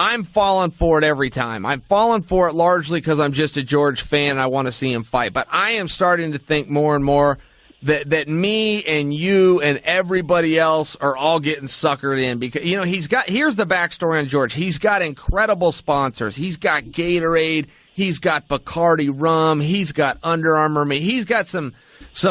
I'm falling for it every time. I'm falling for it largely because I'm just a George fan and I want to see him fight. But I am starting to think more and more that me and you and everybody else are all getting suckered in because, here's the backstory on George. He's got incredible sponsors. He's got Gatorade. He's got Bacardi rum. He's got Under Armour meat. He's got some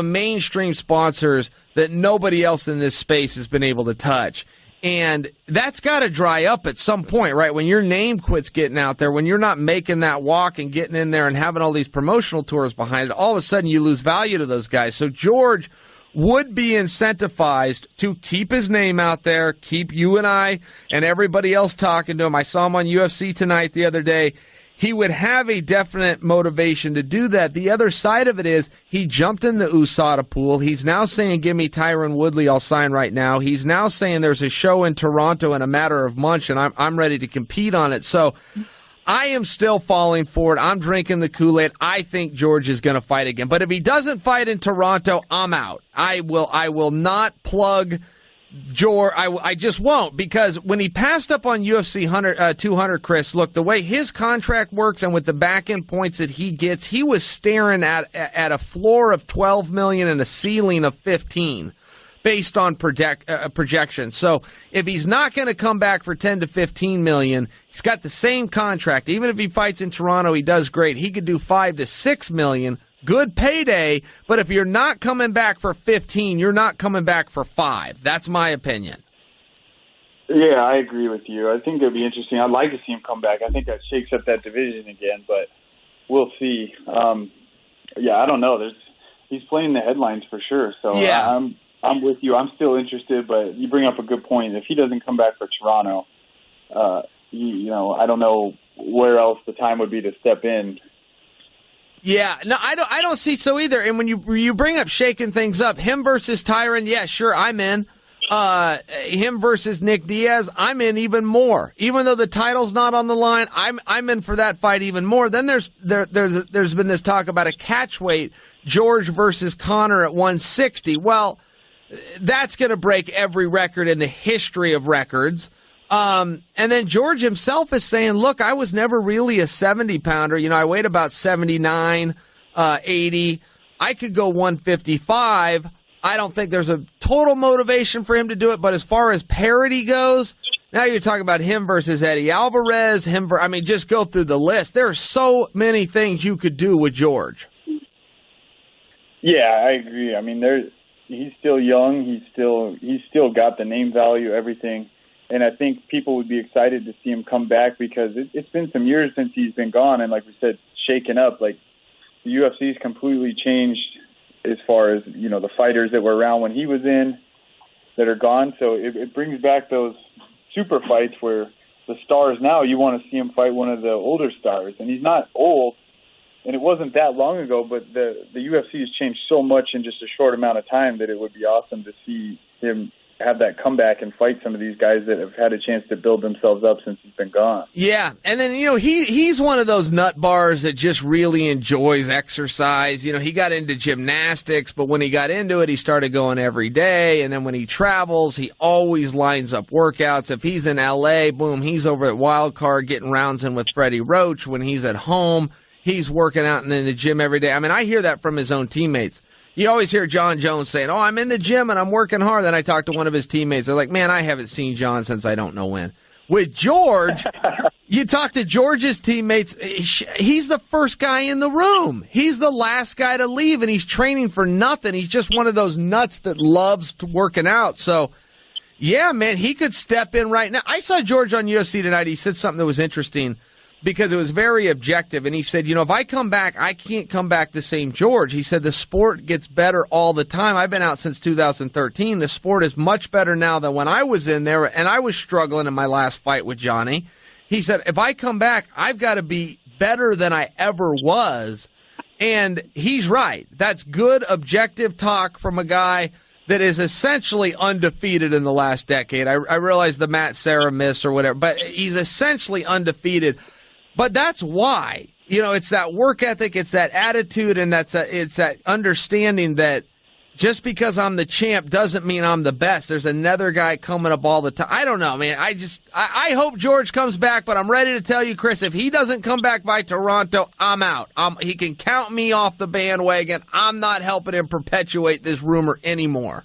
mainstream sponsors that nobody else in this space has been able to touch. And that's got to dry up at some point, right? When your name quits getting out there, when you're not making that walk and getting in there and having all these promotional tours behind it, all of a sudden you lose value to those guys. So George would be incentivized to keep his name out there, keep you and I and everybody else talking to him. I saw him on UFC Tonight the other day. He would have a definite motivation to do that. The other side of it is he jumped in the USADA pool. He's now saying, give me Tyron Woodley, I'll sign right now. He's now saying there's a show in Toronto in a matter of months, and I'm ready to compete on it. So I am still falling for it. I'm drinking the Kool-Aid. I think George is going to fight again. But if he doesn't fight in Toronto, I'm out. I will not plug George, I just won't, because when he passed up on UFC 200, Chris, look, the way his contract works and with the back-end points that he gets, he was staring at a floor of $12 million and a ceiling of 15 based on projections. So if he's not going to come back for 10 to 15 million, he's got the same contract. Even if he fights in Toronto, he does great. He could do 5 to 6 million. Good payday, but if you're not coming back for 15, you're not coming back for 5. That's my opinion. Yeah, I agree with you. I think it'd be interesting. I'd like to see him come back. I think that shakes up that division again, but we'll see. I don't know. He's playing the headlines for sure. So yeah. I'm with you. I'm still interested, but you bring up a good point. If he doesn't come back for Toronto, I don't know where else the time would be to step in. Yeah, no, I don't see so either. And when you bring up shaking things up, him versus Tyron, yeah, sure, I'm in. Him versus Nick Diaz, I'm in even more. Even though the title's not on the line, I'm in for that fight even more. Then there's been this talk about a catchweight, George versus Conor at 160. Well, that's going to break every record in the history of records. And then George himself is saying, look, I was never really a 70-pounder. I weighed about 79, 80. I could go 155. I don't think there's a total motivation for him to do it. But as far as parity goes, now you're talking about him versus Eddie Alvarez. Just go through the list. There are so many things you could do with George. Yeah, I agree. He's still young. He's still got the name value, everything. And I think people would be excited to see him come back because it's been some years since he's been gone. And like we said, shaken up. Like the UFC's completely changed as far as, the fighters that were around when he was in that are gone. So it brings back those super fights where the stars now, you want to see him fight one of the older stars. And he's not old. And it wasn't that long ago, but the UFC has changed so much in just a short amount of time that it would be awesome to see him have that comeback and fight some of these guys that have had a chance to build themselves up since he's been gone. Yeah, and then, he's one of those nut bars that just really enjoys exercise. He got into gymnastics, but when he got into it, he started going every day, and then when he travels, he always lines up workouts. If he's in L.A., boom, he's over at Wild Card getting rounds in with Freddie Roach. When he's at home, he's working out and in the gym every day. I hear that from his own teammates. You always hear John Jones saying, I'm in the gym and I'm working hard. Then I talk to one of his teammates. They're like, man, I haven't seen John since I don't know when. With George, you talk to George's teammates, he's the first guy in the room. He's the last guy to leave, and he's training for nothing. He's just one of those nuts that loves working out. So, yeah, man, he could step in right now. I saw George on UFC Tonight. He said something that was interesting, because it was very objective. And he said, if I come back, I can't come back the same George. He said the sport gets better all the time. I've been out since 2013. The sport is much better now than when I was in there, and I was struggling in my last fight with Johnny. He said, if I come back, I've got to be better than I ever was. And he's right. That's good, objective talk from a guy that is essentially undefeated in the last decade. I realize the Matt Serra miss or whatever, but he's essentially undefeated. But that's why, it's that work ethic, it's that attitude, and it's that understanding that just because I'm the champ doesn't mean I'm the best. There's another guy coming up all the time. I don't know, man. I hope George comes back, but I'm ready to tell you, Chris, if he doesn't come back by Toronto, I'm out. He can count me off the bandwagon. I'm not helping him perpetuate this rumor anymore.